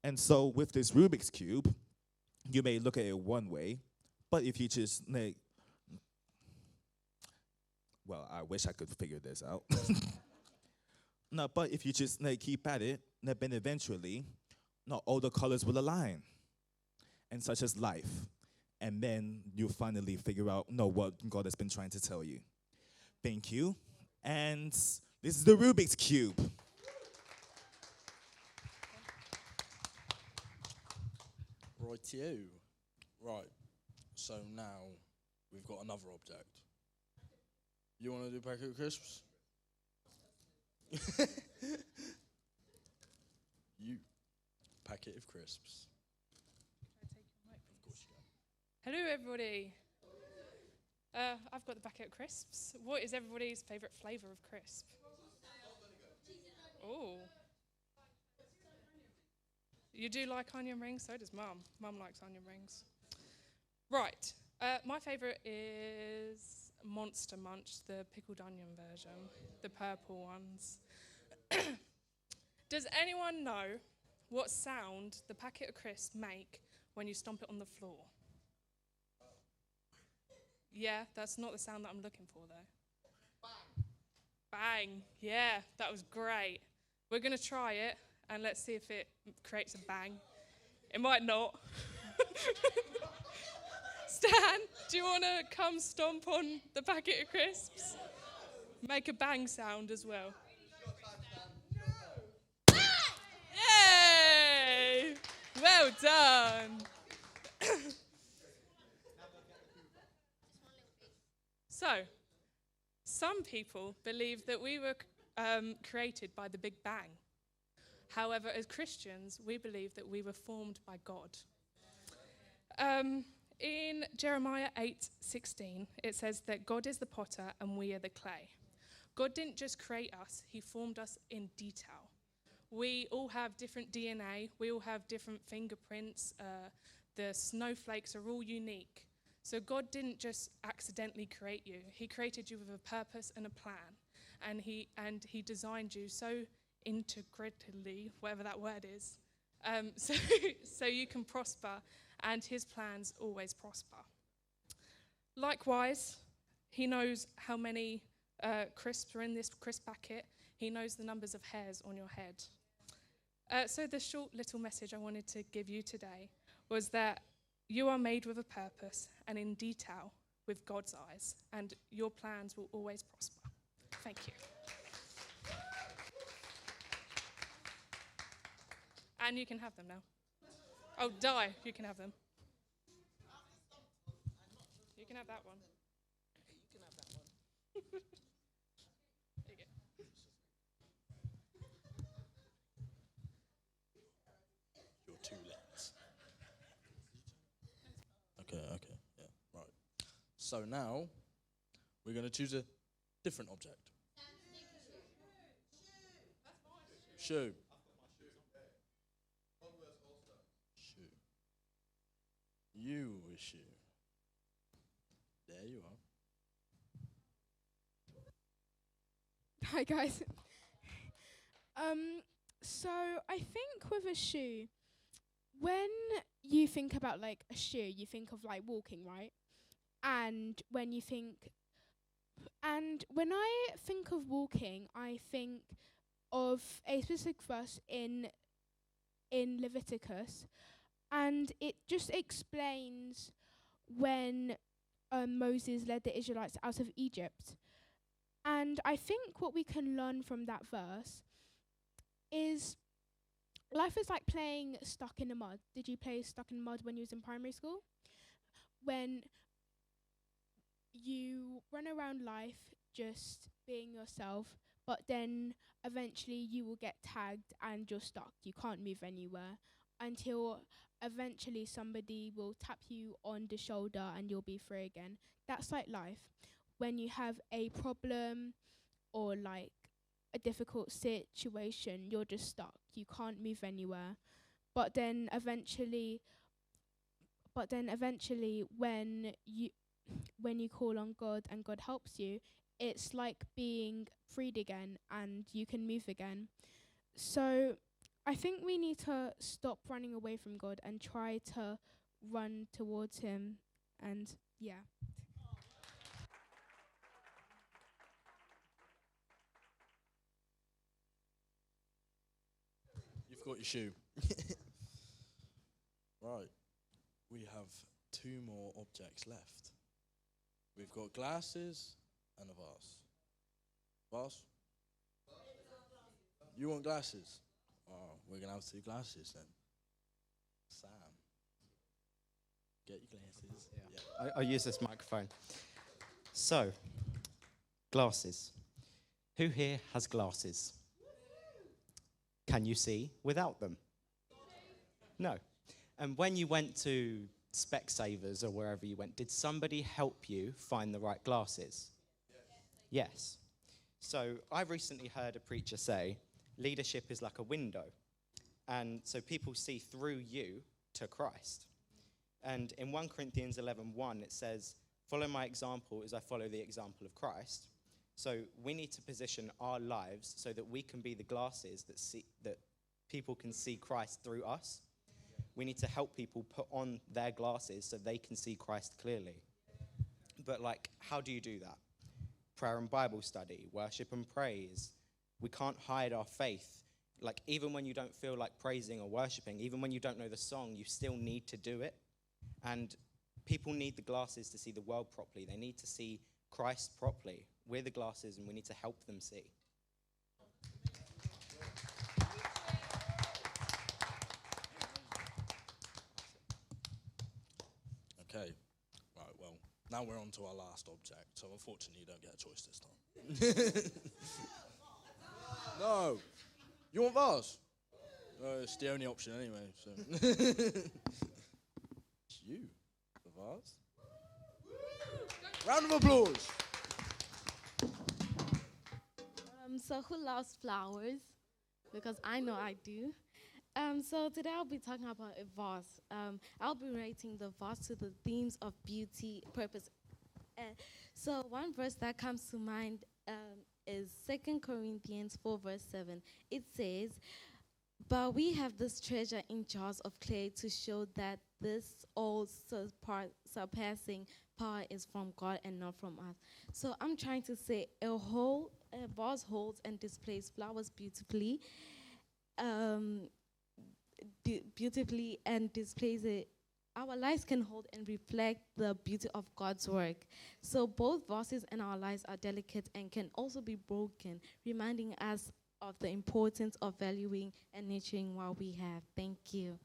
And so with this Rubik's Cube, you may look at it one way, but if you just like, well, I wish I could figure this out. No, but if you just like keep at it, then eventually, not all the colors will align, and such as life. And then you finally figure out, no, what God has been trying to tell you. Thank you. And this is the Rubik's Cube. Rightio. Right. So now we've got another object. You want to do packet of crisps? You. Packet of crisps. Of course you can. Hello, everybody. I've got the packet of crisps. What is everybody's favourite flavour of crisp? Oh. You do like onion rings? So does Mum. Mum likes onion rings. Right. My favourite is Monster Munch, the pickled onion version, the purple ones. Does anyone know what sound the packet of crisps make when you stomp it on the floor? Yeah, that's not the sound that I'm looking for, though. Bang. Bang. Yeah, that was great. We're going to try it, and let's see if it creates a bang. It might not. Stan, do you want to come stomp on the packet of crisps? Make a bang sound as well. Yay! Well done. So, some people believe that we were created by the Big Bang. However, as Christians, we believe that we were formed by God. In Jeremiah 8:16, it says that God is the potter and we are the clay. God didn't just create us, he formed us in detail. We all have different DNA, we all have different fingerprints, the snowflakes are all unique. So God didn't just accidentally create you, he created you with a purpose and a plan. And he designed you so integrately, whatever that word is, so you can prosper, and his plans always prosper. Likewise, he knows how many crisps are in this crisp packet. He knows the numbers of hairs on your head. So the short little message I wanted to give you today was that you are made with a purpose and in detail with God's eyes, and your plans will always prosper. Thank you. And you can have them now. Oh, die. You can have them. You can have that one. You can have that one. There you go. Your 2 legs. Okay, yeah, right. So now, we're going to choose a different object. Shoe. Shoe. You a shoe. There you are. Hi guys. So I think with a shoe, when you think about like a shoe, you think of like walking, right? And when I think of walking, I think of a specific verse in Leviticus, and it just explains when Moses led the Israelites out of Egypt. And I think what we can learn from that verse is life is like playing stuck in the mud. Did you play stuck in the mud when you was in primary school? When you run around life just being yourself, but then eventually you will get tagged and you're stuck. You can't move anywhere until eventually somebody will tap you on the shoulder and you'll be free again. That's like life. When you have a problem or like a difficult situation, you're just stuck. You can't move anywhere. But then eventually when you call on God and God helps you, it's like being freed again and you can move again. So I think we need to stop running away from God and try to run towards Him. And yeah. You've got your shoe. Right. We have 2 more objects left. We've got glasses and a vase. Vase? You want glasses? Oh, we're going to have 2 glasses then. Sam. Get your glasses. Yeah. I'll use this microphone. So, glasses. Who here has glasses? Can you see without them? No. And when you went to Specsavers or wherever you went, did somebody help you find the right glasses? Yes. So I've recently heard a preacher say, leadership is like a window. And so people see through you to Christ. And in 1 Corinthians 11:1, it says, follow my example as I follow the example of Christ. So we need to position our lives so that we can be the glasses that people can see Christ through us. We need to help people put on their glasses so they can see Christ clearly. But how do you do that? Prayer and Bible study, worship and praise. We can't hide our faith. Even when you don't feel like praising or worshiping, even when you don't know the song, you still need to do it. And people need the glasses to see the world properly. They need to see Christ properly. We're the glasses and we need to help them see. Okay. Right, well, now we're on to our last object. So unfortunately, you don't get a choice this time. No. You want vase? It's the only option anyway, so. It's you, the vase. Round of applause. So who loves flowers? Because I know I do. So today I'll be talking about a vase. I'll be relating the vase to the themes of beauty, purpose. So one verse that comes to mind is 2 Corinthians 4 verse 7. It says, but we have this treasure in jars of clay to show that this all surpassing power is from God and not from us. So I'm trying to say a vase holds and displays flowers beautifully, beautifully and displays it. Our lives can hold and reflect the beauty of God's work. So both vases and our lives are delicate and can also be broken, reminding us of the importance of valuing and nurturing what we have. Thank you.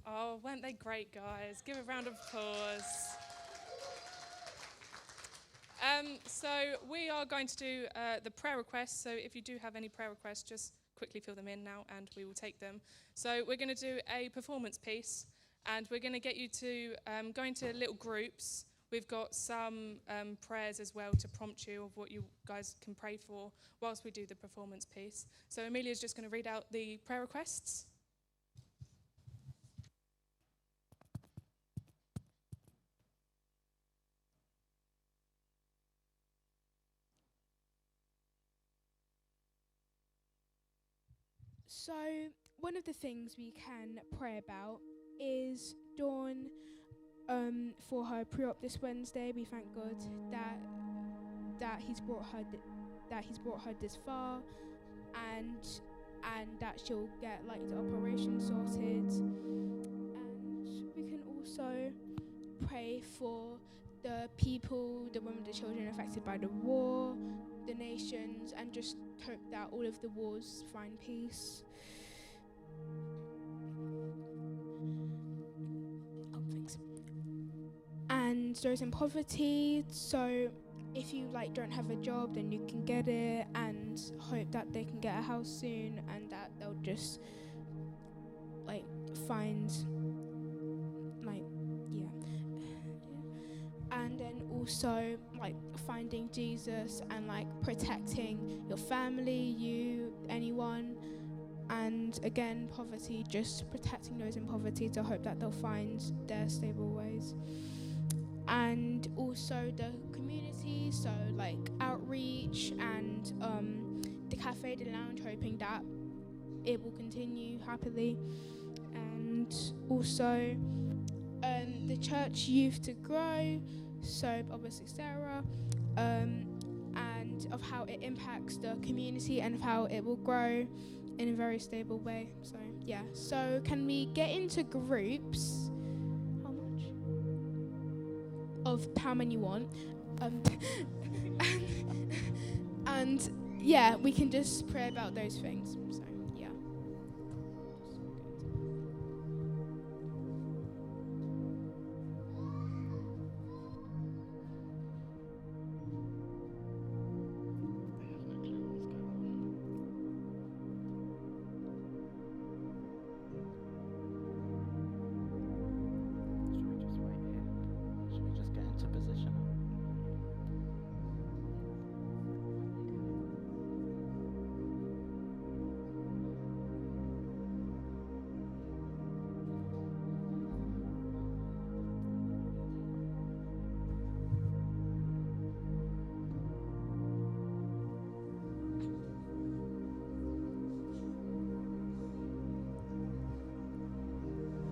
Oh, weren't they great, guys? Give a round of applause. So we are going to do the prayer requests. So if you do have any prayer requests, just quickly fill them in now and we will take them. So we're going to do a performance piece and we're going to get you to go into little groups. We've got some prayers as well to prompt you of what you guys can pray for whilst we do the performance piece. So Amelia's just going to read out the prayer requests. So one of the things we can pray about is Dawn for her pre-op this Wednesday. We thank God that He's brought her this far, and that she'll get the operation sorted. And we can also pray for the people, the women, the children affected by the war, the nations, and just hope that all of the wars find peace. Oh, thanks. And those in poverty, so if you don't have a job, then you can get it, and hope that they can get a house soon, and that they'll just find and then also finding Jesus and protecting your family, anyone, and again poverty, just protecting those in poverty to hope that they'll find their stable ways. and also the community, so like outreach and the cafe de lounge, hoping that it will continue happily, and also the church youth to grow, so obviously Sarah, and of how it impacts the community and of how it will grow in a very stable way. So yeah, so can we get into groups? How much? Of how many you want, and yeah, we can just pray about those things.